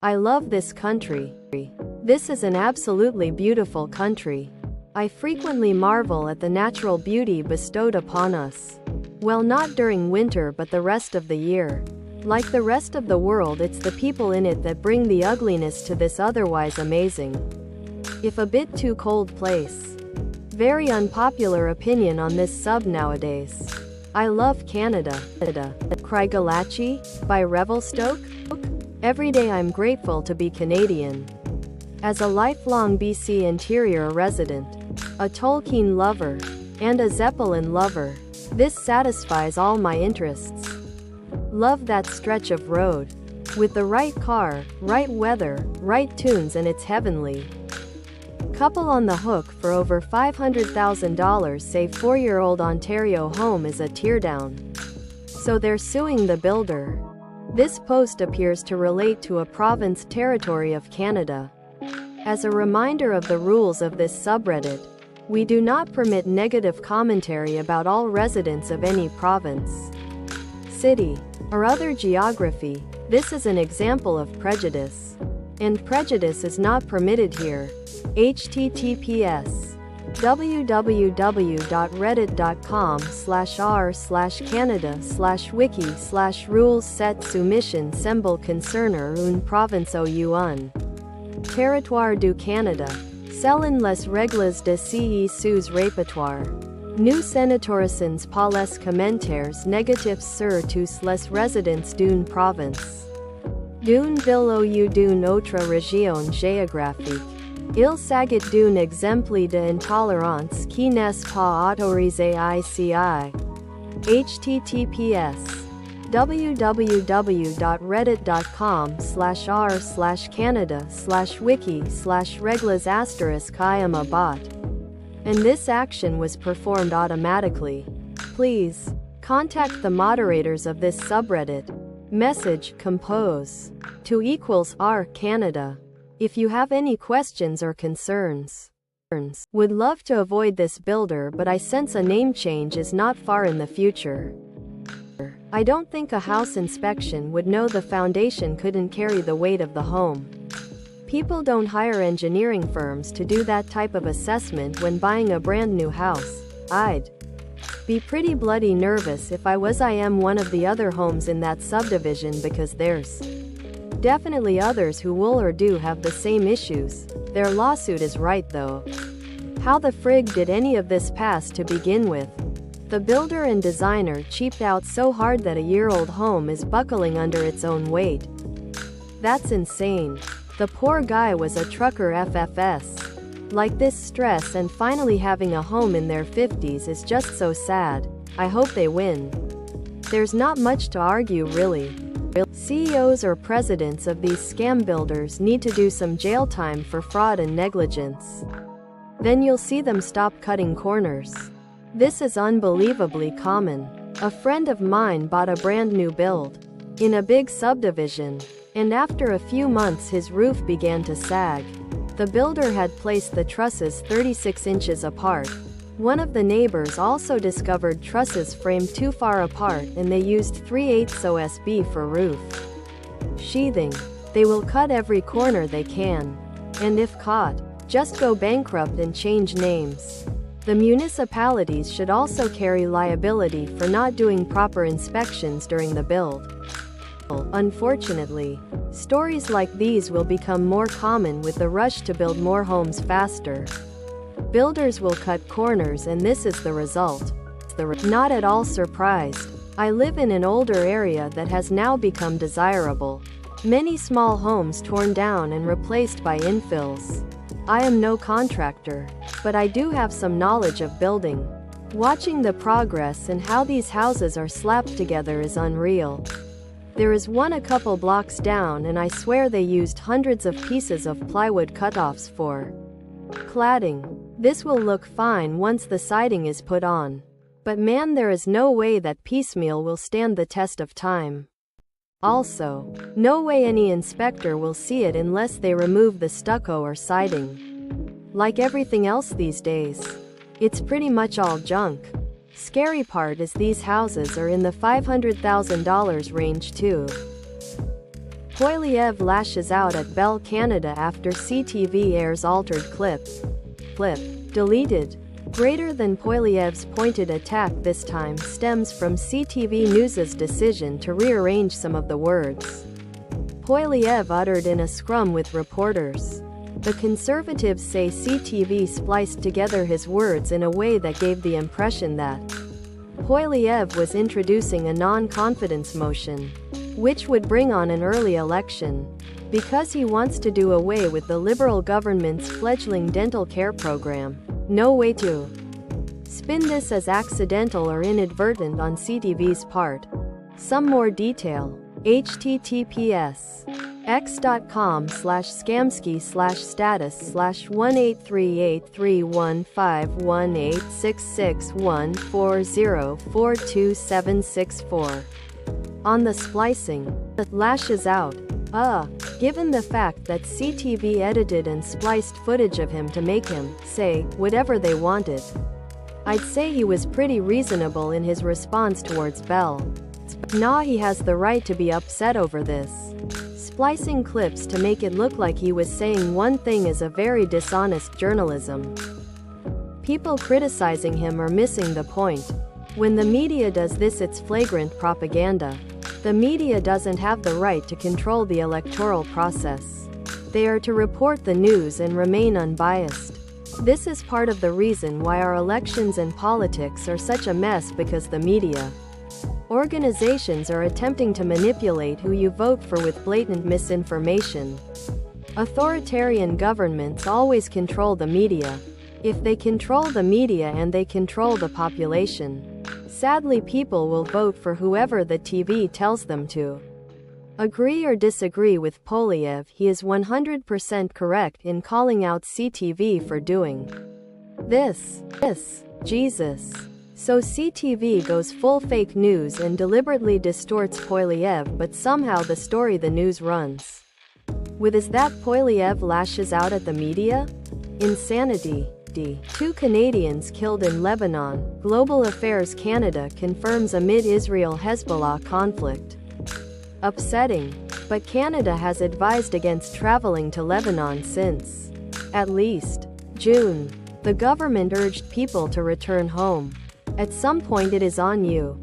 I love this country. This is an absolutely beautiful country. I frequently marvel at the natural beauty bestowed upon us. Well, not during winter but the rest of the year. Like the rest of the world, it's the people in it that bring the ugliness to this otherwise amazing, if a bit too cold place. Very unpopular opinion on this sub nowadays. I love Canada. Craigalatchie, by Revelstoke? Every day I'm grateful to be Canadian. As a lifelong BC Interior resident, a Tolkien lover, and a Zeppelin lover, this satisfies all my interests. Love that stretch of road. With the right car, right weather, right tunes, and it's heavenly. Couple on the hook for over $500,000 say 4-year-old Ontario home is a teardown. So they're suing the builder. This post appears to relate to a province territory of Canada. As a reminder of the rules of this subreddit, we do not permit negative commentary about all residents of any province, city, or other geography. This is an example of prejudice. And prejudice is not permitted here. https www.reddit.com/r/canada/wiki/rules set soumission semble concerner une province ou un territoire du Canada. Selon les règles de ce sous répertoire. Nous n'autorisons pas les commentaires négatifs sur tous les résidents d'une province, d'une ville ou d'une autre région géographique. Il s'agit d'un exemple d'intolérance qui n'est pas autorisé ici. https www.reddit.com/r/canada/wiki/reglas*IAM bot. And this action was performed automatically. Please contact the moderators of this subreddit. Message compose to =r Canada if you have any questions or concerns. Would love to avoid this builder, but I sense a name change is not far in the future. I don't think a house inspection would know the foundation couldn't carry the weight of the home. People don't hire engineering firms to do that type of assessment when buying a brand new house. I'd be pretty bloody nervous if I am one of the other homes in that subdivision, because there's definitely others who will or do have the same issues. Their lawsuit is right though. How the frig did any of this pass to begin with? The builder and designer cheaped out so hard that a year-old home is buckling under its own weight. That's insane. The poor guy was a trucker FFS. Like this stress and finally having a home in their 50s is just so sad. I hope they win. There's not much to argue really. CEOs or presidents of these scam builders need to do some jail time for fraud and negligence. Then you'll see them stop cutting corners. This is unbelievably common. A friend of mine bought a brand new build in a big subdivision, and after a few months his roof began to sag. The builder had placed the trusses 36 inches apart. One of the neighbors also discovered trusses framed too far apart, and they used 3/8 OSB for roof sheathing. They will cut every corner they can. And if caught, just go bankrupt and change names. The municipalities should also carry liability for not doing proper inspections during the build. Unfortunately, stories like these will become more common with the rush to build more homes faster. Builders will cut corners, and this is the result. Not at all surprised. I live in an older area that has now become desirable. Many small homes torn down and replaced by infills. I am no contractor, but I do have some knowledge of building. Watching the progress and how these houses are slapped together is unreal. There is one a couple blocks down, and I swear they used hundreds of pieces of plywood cutoffs for cladding. This will look fine once the siding is put on. But man, there is no way that piecemeal will stand the test of time. Also, no way any inspector will see it unless they remove the stucco or siding. Like everything else these days, it's pretty much all junk. Scary part is these houses are in the $500,000 range too. Poilievre lashes out at Bell Canada after CTV airs altered clip. Deleted. Greater than Poilievre's pointed attack this time stems from CTV News's decision to rearrange some of the words Poilievre uttered in a scrum with reporters. The Conservatives say CTV spliced together his words in a way that gave the impression that Poilievre was introducing a non-confidence motion, which would bring on an early election, because he wants to do away with the Liberal government's fledgling dental care program. No way to spin this as accidental or inadvertent on CTV's part. Some more detail. https x.com/scamsky/1838315186614042764. On the splicing. Lashes out. Given the fact that CTV edited and spliced footage of him to make him say whatever they wanted, I'd say he was pretty reasonable in his response towards Bell. Nah, he has the right to be upset over this. Splicing clips to make it look like he was saying one thing is a very dishonest journalism. People criticizing him are missing the point. When the media does this, it's flagrant propaganda. The media doesn't have the right to control the electoral process. They are to report the news and remain unbiased. This is part of the reason why our elections and politics are such a mess, because the media organizations are attempting to manipulate who you vote for with blatant misinformation. Authoritarian governments always control the media. If they control the media and they control the population, sadly people will vote for whoever the TV tells them to. Agree or disagree with Poilievre, he is 100% correct in calling out CTV for doing this. Jesus. So CTV goes full fake news and deliberately distorts Poilievre, but somehow the story the news runs with is that Poilievre lashes out at the media? Insanity. 2 Canadians killed in Lebanon, Global Affairs Canada confirms amid Israel-Hezbollah conflict. Upsetting. But Canada has advised against traveling to Lebanon since at least June. The government urged people to return home. At some point it is on you.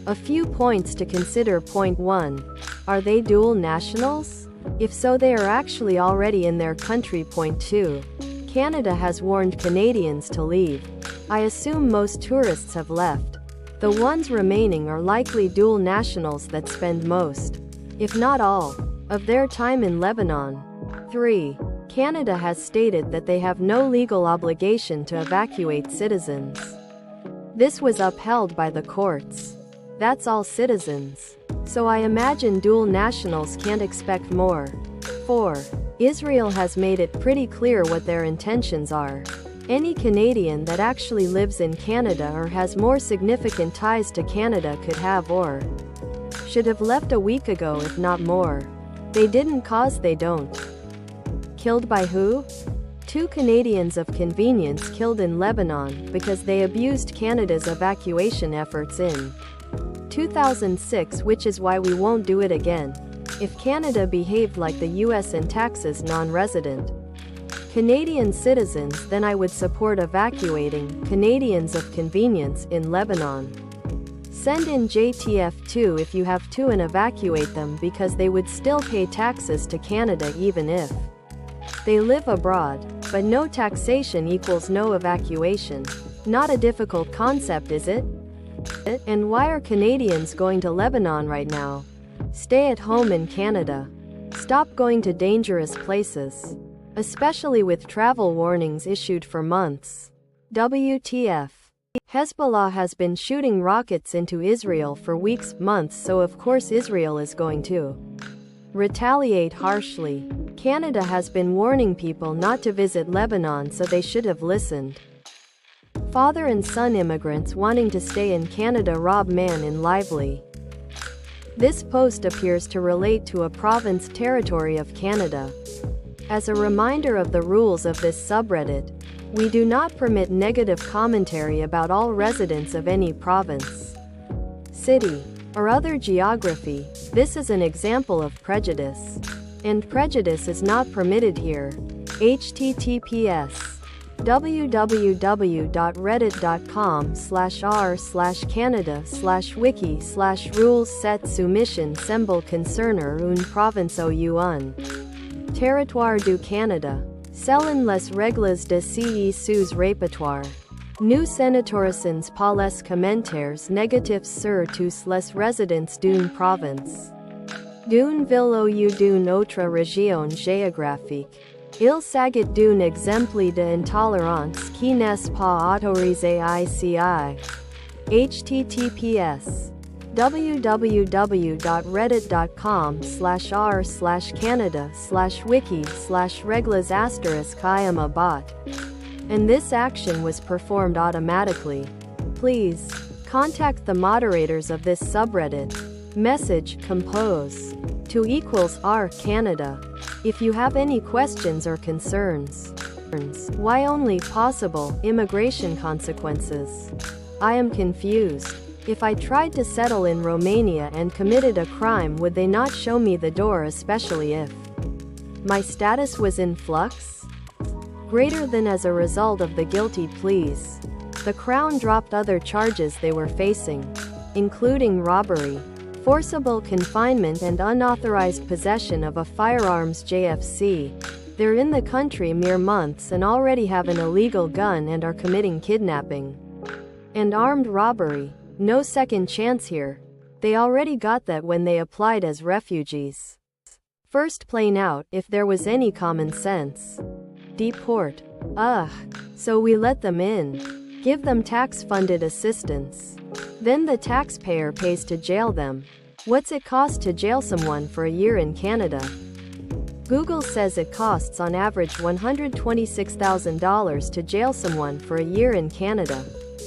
A few points to consider. Point 1. Are they dual nationals? If so, they are actually already in their country. Point 2. Canada has warned Canadians to leave. I assume most tourists have left. The ones remaining are likely dual nationals that spend most, if not all, of their time in Lebanon. 3. Canada has stated that they have no legal obligation to evacuate citizens. This was upheld by the courts. That's all citizens. So I imagine dual nationals can't expect more. 4. Israel has made it pretty clear what their intentions are. Any Canadian that actually lives in Canada or has more significant ties to Canada could have or should have left a week ago, if not more. They didn't, cause they don't. Killed by who? 2 Canadians of convenience killed in Lebanon because they abused Canada's evacuation efforts in 2006, which is why we won't do it again. If Canada behaved like the US and taxes non-resident Canadian citizens, then I would support evacuating Canadians of convenience in Lebanon. Send in JTF2 if you have to and evacuate them, because they would still pay taxes to Canada even if they live abroad. But no taxation equals no evacuation. Not a difficult concept, is it? And why are Canadians going to Lebanon right now? Stay at home in Canada. Stop going to dangerous places, especially with travel warnings issued for months. WTF. Hezbollah has been shooting rockets into Israel for weeks, months, so of course Israel is going to retaliate harshly. Canada has been warning people not to visit Lebanon, so they should have listened. Father and son immigrants wanting to stay in Canada rob man in Lively. This post appears to relate to a province territory of Canada. As a reminder of the rules of this subreddit, we do not permit negative commentary about all residents of any province, city, or other geography. This is an example of prejudice. And prejudice is not permitted here. https www.reddit.com/r/canada/wiki/rules-set soumission semble concerner une province ou un territoire du Canada. Selon les règles de ce sous répertoire. Nous sénatorisons pas les commentaires négatifs sur tous les résidents d'une province, d'une ville ou d'une autre région géographique. Il s'agit d'un exemple d'intolérance qui n'est pas autorisé ici. https www.reddit.com/r/canada/wiki/reglas*iamabot. And this action was performed automatically. Please contact the moderators of this subreddit. Message compose to =r Canada if you have any questions or concerns. Why only possible immigration consequences? I am confused. If I tried to settle in Romania and committed a crime, would they not show me the door, especially if my status was in flux? Greater than as a result of the guilty pleas. The Crown dropped other charges they were facing, including robbery, forcible confinement and unauthorized possession of a firearms JFC. They're in the country mere months and already have an illegal gun and are committing kidnapping and armed robbery. No second chance here. They already got that when they applied as refugees. First plane out, if there was any common sense. Deport. Ugh. So we let them in. Give them tax-funded assistance. Then the taxpayer pays to jail them. What's it cost to jail someone for a year in Canada? Google says it costs on average $126,000 to jail someone for a year in Canada.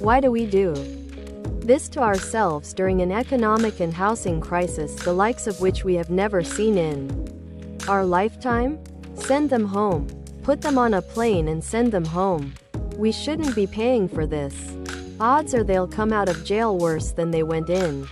Why do we do this to ourselves during an economic and housing crisis the likes of which we have never seen in our lifetime? Send them home. Put them on a plane and send them home. We shouldn't be paying for this. Odds are they'll come out of jail worse than they went in.